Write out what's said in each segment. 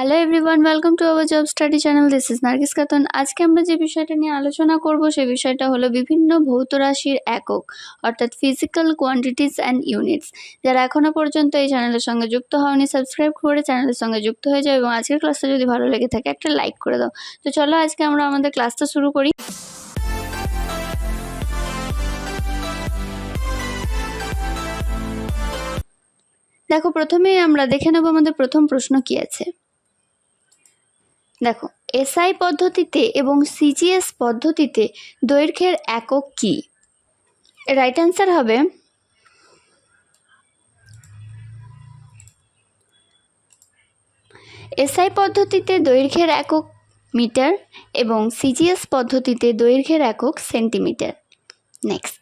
Hello everyone, welcome to our job study channel. This is Nargis Khatun. আজকে আমরা যে বিষয়টা নিয়ে আলোচনা করব সেই বিষয়টা হলো বিভিন্ন ভৌত রাশির একক, অর্থাৎ ফিজিক্যাল কোয়ান্টিটিস অ্যান্ড ইউনিটস। যারা এখনও পর্যন্ত এই চ্যানেলের সঙ্গে যুক্ত হওনি, সাবস্ক্রাইব করে চ্যানেলের সঙ্গে যুক্ত হয়ে যাও এবং আজকের ক্লাসটা যদি ভালো লেগে থাকে একটা লাইক করে দাও। তো চলো আজকে আমরা আমাদের ক্লাসটা শুরু করি। দেখো, প্রথমেই আমরা দেখে নেব আমাদের প্রথম প্রশ্ন কি আছে। দেখো, এসআই পদ্ধতিতে এবং সিজিএস পদ্ধতিতে দৈর্ঘ্যের একক কি? রাইট অ্যান্সার হবে এসআই পদ্ধতিতে দৈর্ঘ্যের একক মিটার এবং সিজিএস পদ্ধতিতে দৈর্ঘ্যের একক সেন্টিমিটার। নেক্সট,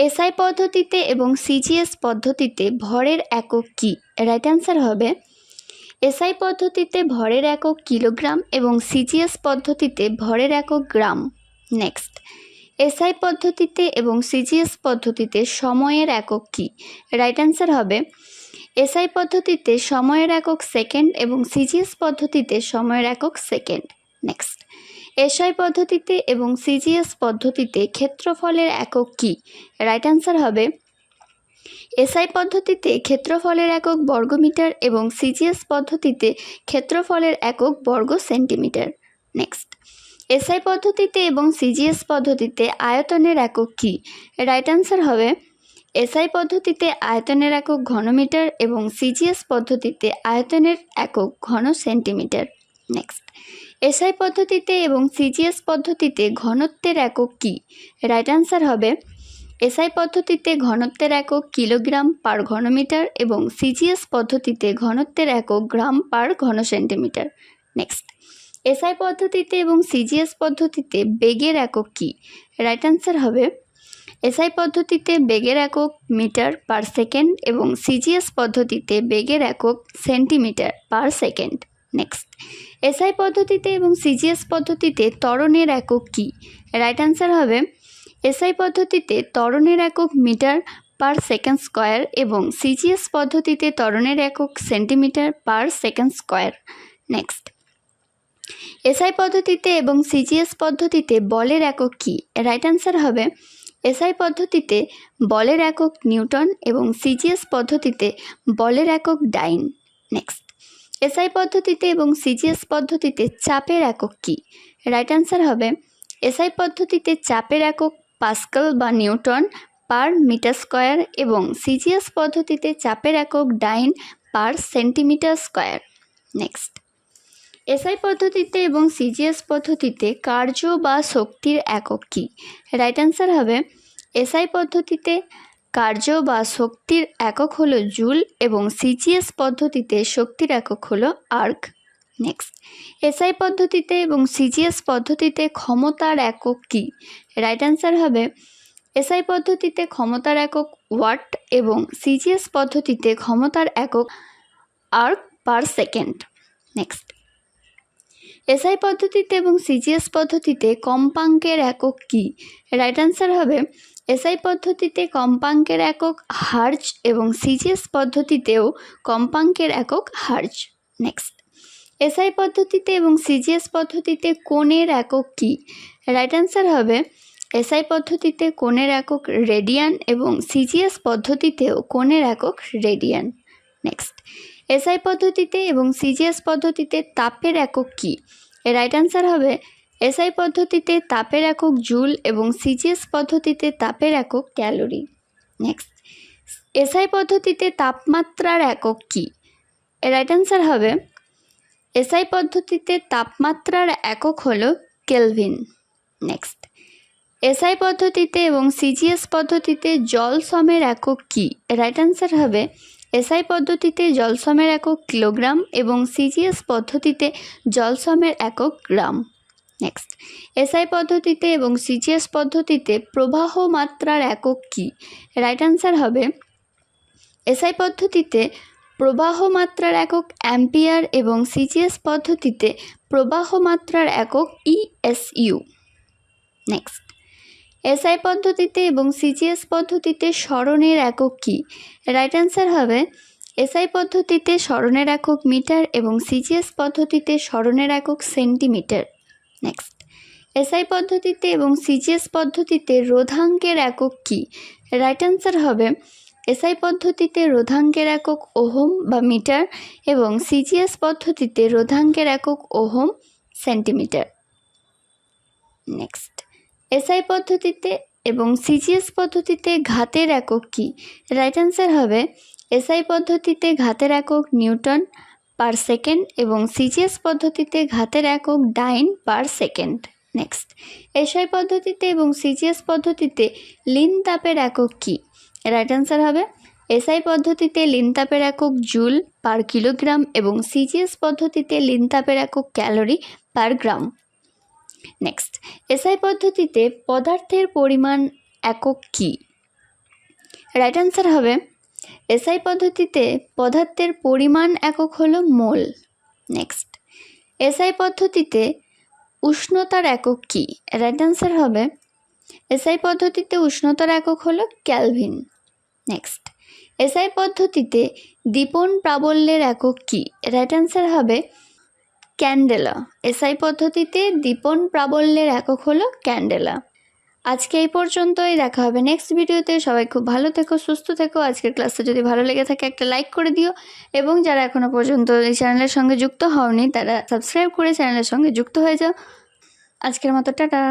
এসআই পদ্ধতিতে এবং সিজিএস পদ্ধতিতে ভরের একক কি? রাইট অ্যান্সার হবে এসআই পদ্ধতিতে ভরের একক কিলোগ্রাম এবং সিজিএস পদ্ধতিতে ভরের একক গ্রাম। নেক্সট, এসআই পদ্ধতিতে এবং সিজিএস পদ্ধতিতে সময়ের একক কি? রাইট অ্যান্সার হবে এসআই পদ্ধতিতে সময়ের একক সেকেন্ড এবং সিজিএস পদ্ধতিতে সময়ের একক সেকেন্ড। নেক্সট, এসআই পদ্ধতিতে এবং সিজিএস পদ্ধতিতে ক্ষেত্রফলের একক কি? রাইট অ্যান্সার হবে এসআই পদ্ধতিতে ক্ষেত্রফলের একক বর্গমিটার এবং সিজিএস পদ্ধতিতে ক্ষেত্রফলের একক বর্গ সেন্টিমিটার। নেক্সট, এসআই পদ্ধতিতে এবং সিজিএস পদ্ধতিতে আয়তনের একক কি? রাইট অ্যান্সার হবে এসআই পদ্ধতিতে আয়তনের একক ঘনমিটার এবং সিজিএস পদ্ধতিতে আয়তনের একক ঘন সেন্টিমিটার। নেক্সট, এসআই পদ্ধতিতে এবং সিজিএস পদ্ধতিতে ঘনত্বের একক কি? রাইট অ্যান্সার হবে এসআই পদ্ধতিতে ঘনত্বের একক কিলোগ্রাম পার ঘনমিটার এবং সিজিএস পদ্ধতিতে ঘনত্বের একক গ্রাম পার ঘন সেন্টিমিটার। নেক্সট, এসআই পদ্ধতিতে এবং সিজিএস পদ্ধতিতে বেগের একক কি? রাইট অ্যান্সার হবে এসআই পদ্ধতিতে বেগের একক মিটার পার সেকেন্ড এবং সিজিএস পদ্ধতিতে বেগের একক centimetre per second. Next, SI পদ্ধতিতে এবং সিজিএস পদ্ধতিতে ত্বরণের একক কি? রাইট অ্যান্সার হবে এসআই পদ্ধতিতে ত্বরণের একক মিটার পার সেকেন্ড স্কোয়ার এবং সিজিএস পদ্ধতিতে ত্বরণের একক centimetre per second square. Next, SI পদ্ধতিতে এবং সিজিএস পদ্ধতিতে বলের একক কি? রাইট অ্যান্সার হবে এসআই পদ্ধতিতে বলের একক নিউটন এবং সিজিএস পদ্ধতিতে বলের একক ডাইন। নেক্সট, এসআই পদ্ধতিতে এবং সিজিএস পদ্ধতিতে চাপের একক কি? রাইট অ্যান্সার হবে এসআই পদ্ধতিতে চাপের একক পাস্কাল বা নিউটন পার মিটার স্কোয়ার এবং সিজিএস পদ্ধতিতে চাপের একক dyne per centimetre square. Next, SI পদ্ধতিতে এবং সিজিএস পদ্ধতিতে কার্য বা শক্তির একক কি? রাইট অ্যান্সার হবে এসআই পদ্ধতিতে কার্য বা শক্তির একক হলো জুল এবং সিজিএস পদ্ধতিতে শক্তির একক হলো আর্ক। নেক্সট, এসআই পদ্ধতিতে এবং সিজিএস পদ্ধতিতে ক্ষমতার একক কি? রাইট অ্যান্সার হবে এসআই পদ্ধতিতে ক্ষমতার একক ওয়াট এবং সিজিএস পদ্ধতিতে ক্ষমতার একক arc per second. Next, SI পদ্ধতিতে এবং সিজিএস পদ্ধতিতে কম্পাঙ্কের একক কি? রাইট অ্যান্সার হবে এসআই পদ্ধতিতে কম্পাঙ্কের একক হার্জ এবং সিজিএস পদ্ধতিতেও কম্পাঙ্কের একক হার্জ। নেক্সট, এসআই পদ্ধতিতে এবং সিজিএস পদ্ধতিতে কোণের একক কি? রাইট অ্যান্সার হবে এসআই পদ্ধতিতে কোণের একক রেডিয়ান এবং সিজিএস পদ্ধতিতেও কোণের একক রেডিয়ান। নেক্সট, এসআই পদ্ধতিতে এবং সিজিএস পদ্ধতিতে তাপের একক কি? রাইট অ্যান্সার হবে এসআই পদ্ধতিতে তাপের একক জুল এবং সিজিএস পদ্ধতিতে তাপের একক ক্যালোরি। নেক্সট, এসআই পদ্ধতিতে তাপমাত্রার একক কি? রাইট অ্যান্সার হবে এসআই পদ্ধতিতে তাপমাত্রার একক হলো কেলভিন। নেক্সট, এসআই পদ্ধতিতে এবং সিজিএস পদ্ধতিতে জল সমের একক কি? রাইট অ্যান্সার হবে এসআই পদ্ধতিতে জল সমের একক কিলোগ্রাম এবং সিজিএস পদ্ধতিতে জল সমের একক গ্রাম। নেক্সট, এসআই পদ্ধতিতে এবং সিজিএস পদ্ধতিতে প্রবাহ মাত্রার একক কি? রাইট অ্যান্সার হবে এসআই পদ্ধতিতে প্রবাহ মাত্রার একক অ্যাম্পিয়ার এবং সিজিএস পদ্ধতিতে প্রবাহ মাত্রার একক ইএসইউ। নেক্সট, এসআই পদ্ধতিতে এবং সিজিএস পদ্ধতিতে সরণের একক কি? রাইট অ্যান্সার হবে এসআই পদ্ধতিতে স্মরণের একক মিটার এবং সিজিএস পদ্ধতিতে স্মরণের একক সেন্টিমিটার। নেক্সট, এসআই পদ্ধতিতে এবং সিজিএস পদ্ধতিতে রোধাঙ্কের একক কী? রাইট অ্যান্সার হবে এসআই পদ্ধতিতে রোধাঙ্কের একক ওহম বা মিটার এবং সিজিএস পদ্ধতিতে রোধাঙ্কের একক ওহম সেন্টিমিটার। নেক্সট, এসআই পদ্ধতিতে এবং সিজিএস পদ্ধতিতে ঘাতের একক কী? রাইট অ্যান্সার হবে এসআই পদ্ধতিতে ঘাতের একক নিউটন পার সেকেন্ড এবং সিজিএস পদ্ধতিতে ঘাতের একক dyne per second. Next, SI পদ্ধতিতে এবং সিজিএস পদ্ধতিতে লিন তাপের একক কী? রাইট অ্যান্সার হবে এসআই পদ্ধতিতে লিন তাপের একক জুল পার কিলোগ্রাম এবং সিজিএস পদ্ধতিতে লিন তাপের একক ক্যালোরি পার গ্রাম। নেক্সট, এসআই পদ্ধতিতে পদার্থের পরিমাণ একক কী? রাইট অ্যান্সার হবে এসআই পদ্ধতিতে পদার্থের পরিমাণ একক হলো মোল। নেক্সট, এসআই পদ্ধতিতে উষ্ণতার একক কী? রাইট অ্যান্সার হবে এসআই পদ্ধতিতে উষ্ণতার একক হলো ক্যালভিন। নেক্সট, এসআই পদ্ধতিতে দীপন প্রাবল্যের একক কী? রাইট অ্যান্সার হবে ক্যান্ডেলা। এসআই পদ্ধতিতে দীপন প্রাবল্যের একক হলো ক্যান্ডেলা। আজকে এই পর্যন্তই, দেখা হবে নেক্সট ভিডিওতে। সবাই খুব ভালো থেকো, সুস্থ থেকো। আজকের ক্লাসটা যদি ভালো লেগে থাকে একটা লাইক করে দিও এবং যারা এখনও পর্যন্ত এই চ্যানেলের সঙ্গে যুক্ত হওনি তারা সাবস্ক্রাইব করে চ্যানেলের সঙ্গে যুক্ত হয়ে যাও। আজকের মতো টাটা।